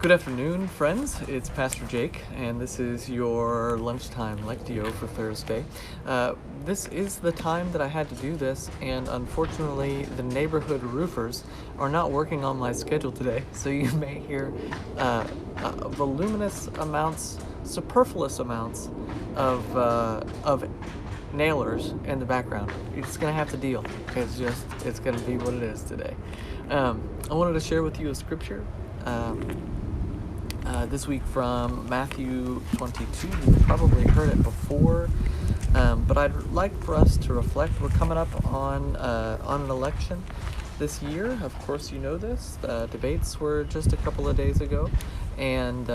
Good afternoon, friends. It's Pastor Jake, and this is your Lunchtime Lectio for Thursday. This is the time that I had to do this, and unfortunately, the neighborhood roofers are not working on my schedule today, so you may hear voluminous amounts, superfluous amounts of nailers in the background. You're just gonna have to deal. It's gonna be what it is today. I wanted to share with you a scripture. This week from Matthew 22. You've probably heard it before, but I'd like for us to reflect. We're coming up on an election this year. Of course, you know this. The debates were just a couple of days ago, and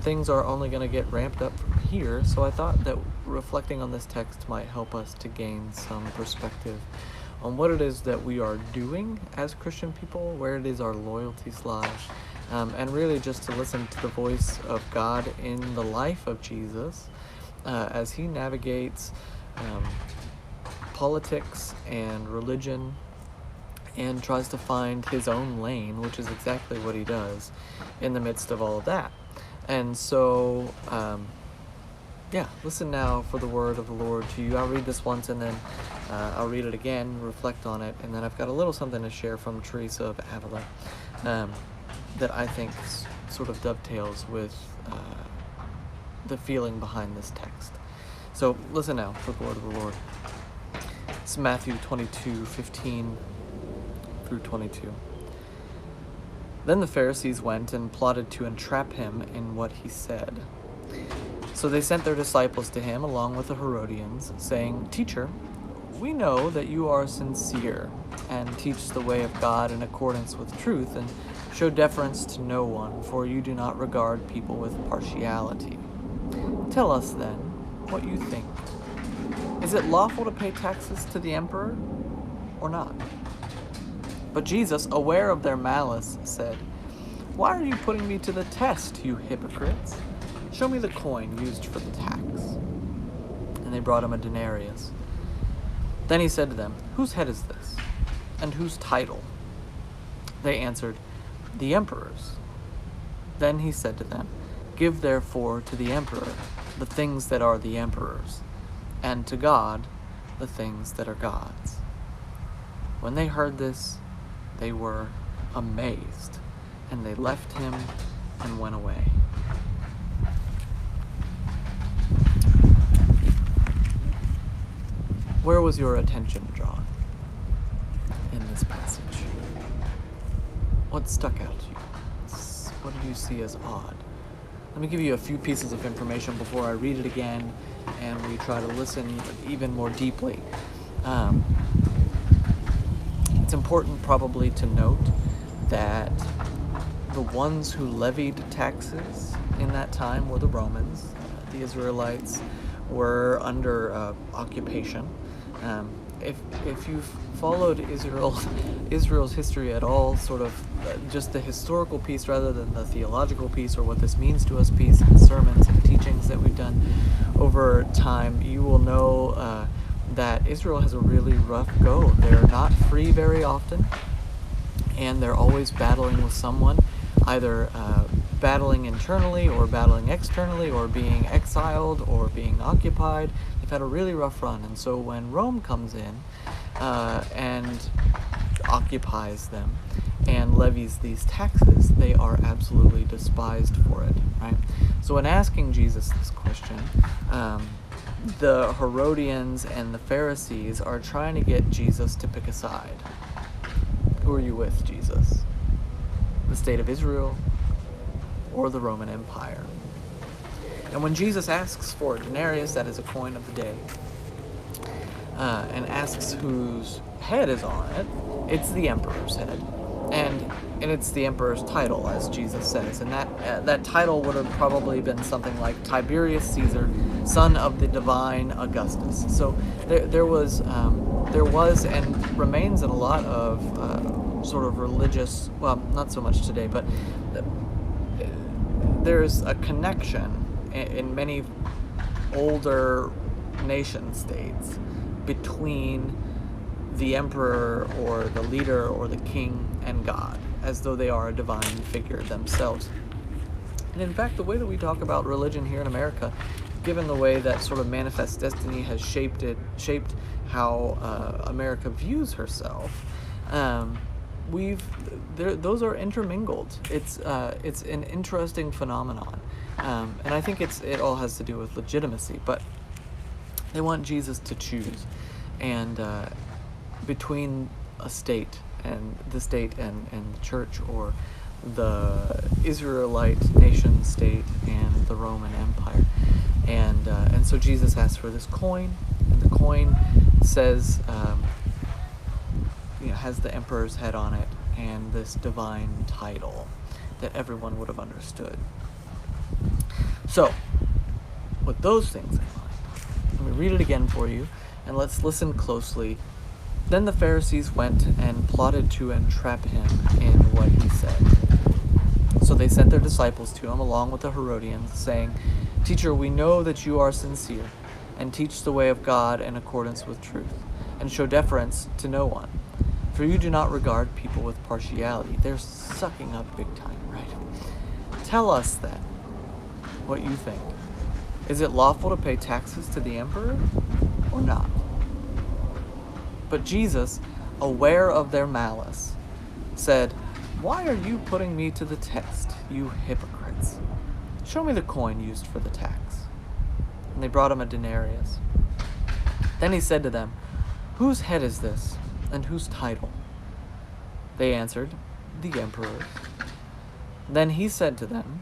things are only going to get ramped up from here. So I thought that reflecting on this text might help us to gain some perspective on what it is that we are doing as Christian people, where it is our loyalties lie, and really just to listen to the voice of God in the life of Jesus as he navigates politics and religion and tries to find his own lane, which is exactly what he does in the midst of all of that. And so, listen now for the word of the Lord to you. I'll read this once and then I'll read it again, reflect on it, and then I've got a little something to share from Theresa of Avila that I think sort of dovetails with the feeling behind this text. So listen now for the word of the Lord. It's Matthew 22:15 through 22. Then the Pharisees went and plotted to entrap him in what he said. So they sent their disciples to him along with the Herodians, saying, "Teacher, we know that you are sincere and teach the way of God in accordance with truth and show deference to no one, for you do not regard people with partiality. Tell us then what you think. Is it lawful to pay taxes to the emperor or not?" But Jesus, aware of their malice, said, "Why are you putting me to the test, you hypocrites? Show me the coin used for the tax." And they brought him a denarius. Then he said to them, "Whose head is this, and whose title?" They answered, "The emperor's." Then he said to them, "Give therefore to the emperor the things that are the emperor's, and to God the things that are God's." When they heard this, they were amazed, and they left him and went away. Where was your attention drawn in this passage? What stuck out to you? What did you see as odd? Let me give you a few pieces of information before I read it again and we try to listen even more deeply. It's important probably to note that the ones who levied taxes in that time were the Romans. The Israelites were under occupation. If you've followed Israel's history at all, sort of just the historical piece rather than the theological piece or what this means to us piece in sermons and teachings that we've done over time, you will know that Israel has a really rough go. They're not free very often, and they're always battling with someone, either battling internally or battling externally or being exiled or being occupied. They've had a really rough run, and so when Rome comes in and occupies them and levies these taxes, they are absolutely despised for it, right? So in asking Jesus this question, the Herodians and the Pharisees are trying to get Jesus to pick a side. Who are you with, Jesus? The state of Israel or the Roman Empire? And when Jesus asks for a denarius, that is a coin of the day, and asks whose head is on it, it's the emperor's head. And it's the emperor's title, as Jesus says. And that title would have probably been something like Tiberius Caesar, son of the divine Augustus. So there was and remains in a lot of sort of religious, well, not so much today, but there's a connection in many older nation states between the emperor or the leader or the king and God. as though they are a divine figure themselves. And in fact, the way that we talk about religion here in America, given the way that sort of manifest destiny has shaped how America views herself, those are intermingled. It's an interesting phenomenon, and I think it all has to do with legitimacy. But they want Jesus to choose, and between a state and the church, or the Israelite nation state and the Roman Empire, and so Jesus asks for this coin, and the coin says, has the emperor's head on it and this divine title that everyone would have understood. So, with those things in mind, let me read it again for you, and let's listen closely. Then the Pharisees went and plotted to entrap him in what he said. So they sent their disciples to him along with the Herodians, saying, "Teacher, we know that you are sincere, and teach the way of God in accordance with truth, and show deference to no one. For you do not regard people with partiality." They're sucking up big time, right? "Tell us then what you think. Is it lawful to pay taxes to the emperor or not?" But Jesus, aware of their malice, said, "Why are you putting me to the test, you hypocrites? Show me the coin used for the tax." And they brought him a denarius. Then he said to them, "Whose head is this, and whose title?" They answered, "The emperor's." Then he said to them,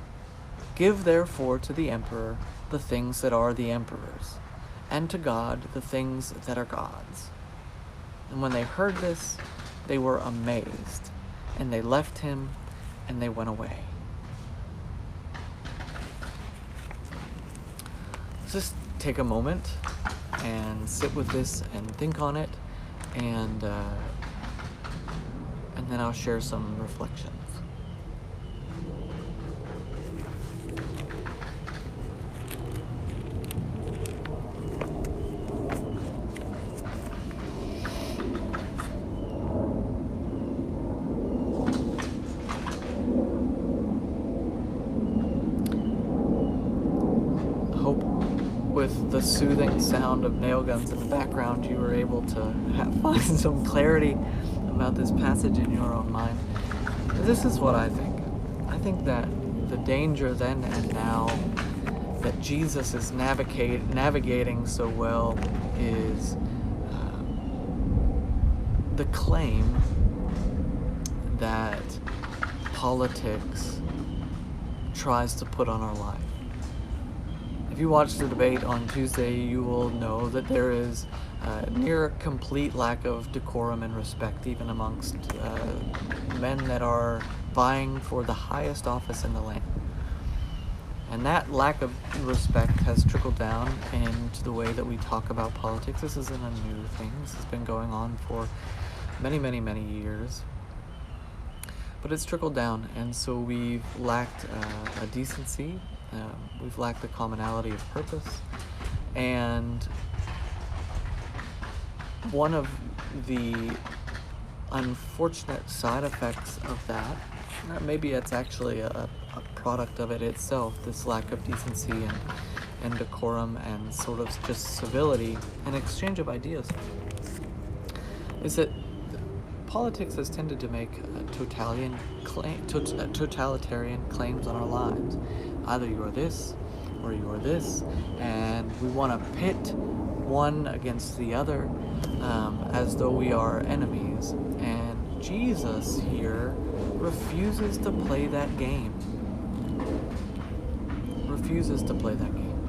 "Give therefore to the emperor the things that are the emperor's, and to God the things that are God's." And when they heard this, they were amazed, and they left him, and they went away. Let's just take a moment and sit with this and think on it, and then I'll share some reflections. With the soothing sound of nail guns in the background, you were able to find some clarity about this passage in your own mind. This is what I think. I think that the danger then and now that Jesus is navigating so well is the claim that politics tries to put on our life. If you watched the debate on Tuesday, you will know that there is near complete lack of decorum and respect, even amongst men that are vying for the highest office in the land. And that lack of respect has trickled down into the way that we talk about politics. This isn't a new thing. This has been going on for many, many, many years. But it's trickled down, and so we've lacked a decency. We've lacked the commonality of purpose, and one of the unfortunate side effects of that, maybe it's actually a product of it itself, this lack of decency and decorum and sort of just civility and exchange of ideas, is that politics has tended to make totalitarian claims on our lives. Either you are this or you are this, and we want to pit one against the other as though we are enemies. And Jesus here refuses to play that game. Refuses to play that game.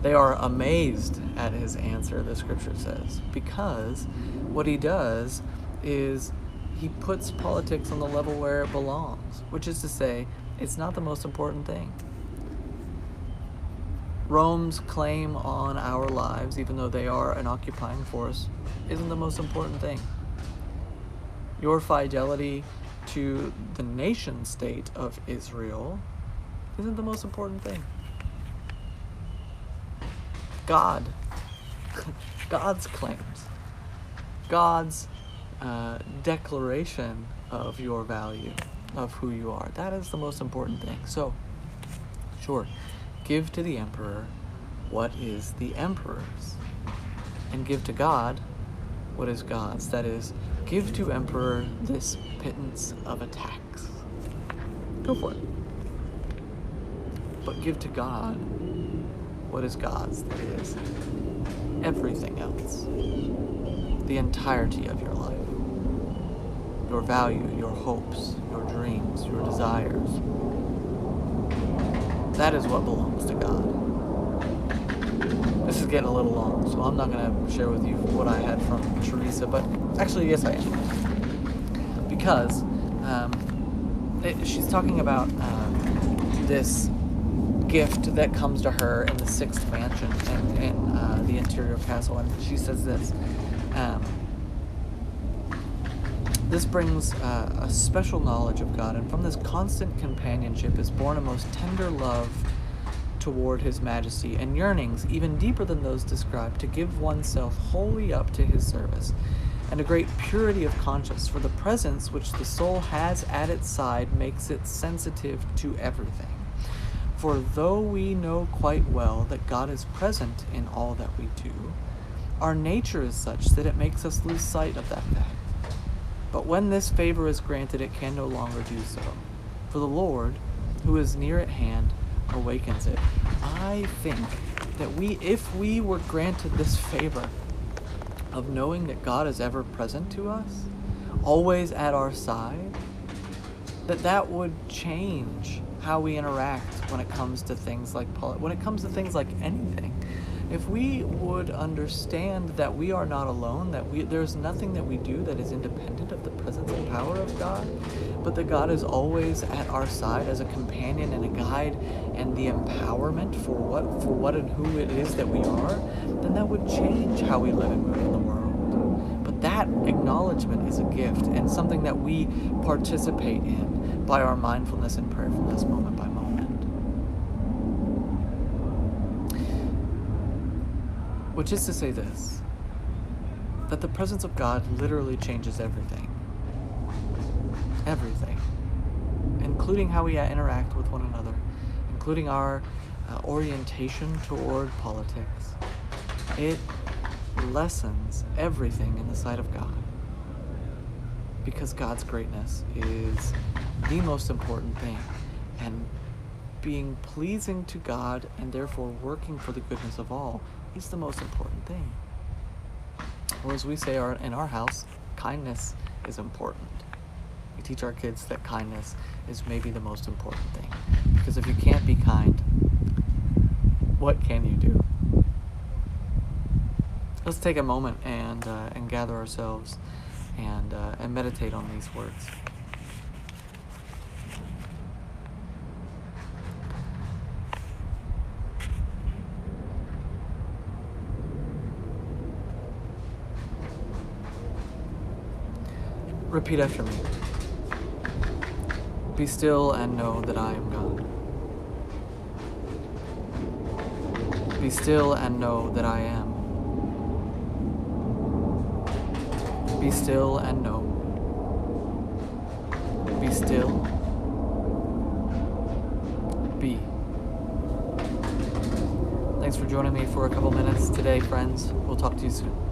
They are amazed at his answer, the scripture says, because what he does is he puts politics on the level where it belongs, which is to say, it's not the most important thing. Rome's claim on our lives, even though they are an occupying force, isn't the most important thing. Your fidelity to the nation state of Israel isn't the most important thing. God's claims, God's declaration of your value, of who you are. That is the most important thing. So, sure, give to the emperor what is the emperor's, and give to God what is God's. That is, give to emperor this pittance of a tax. Go for it. But give to God what is God's. That is everything else. The entirety of your life. Your value, your hopes, your dreams, your desires. That is what belongs to God. This is getting a little long, so I'm not going to share with you what I had from Theresa, but actually, yes, I am. Because she's talking about this gift that comes to her in the 6th mansion in the interior castle, and she says this. This brings a special knowledge of God, and from this constant companionship is born a most tender love toward His Majesty, and yearnings even deeper than those described to give oneself wholly up to His service, and a great purity of conscience, for the presence which the soul has at its side makes it sensitive to everything. For though we know quite well that God is present in all that we do, our nature is such that it makes us lose sight of that fact. But when this favor is granted, it can no longer do so. For the Lord, who is near at hand, awakens it. I think that if we were granted this favor of knowing that God is ever present to us, always at our side, that would change how we interact when it comes to things like when it comes to things like anything. If we would understand that we are not alone, that there's nothing that we do that is independent of the presence and power of God, but that God is always at our side as a companion and a guide and the empowerment for what and who it is that we are, then that would change how we live and move in the world. But that acknowledgement is a gift and something that we participate in by our mindfulness and prayerfulness moment by moment. Which is to say this, that the presence of God literally changes everything. Everything. Including how we interact with one another, including our orientation toward politics. It lessens everything in the sight of God. Because God's greatness is the most important thing. And being pleasing to God and therefore working for the goodness of all is the most important thing. Or as we say in our house, kindness is important. We teach our kids that kindness is maybe the most important thing. Because if you can't be kind, what can you do? Let's take a moment and gather ourselves and meditate on these words. Repeat after me. Be still and know that I am God. Be still and know that I am. Be still and know. Be still. Be. Thanks for joining me for a couple minutes today, friends. We'll talk to you soon.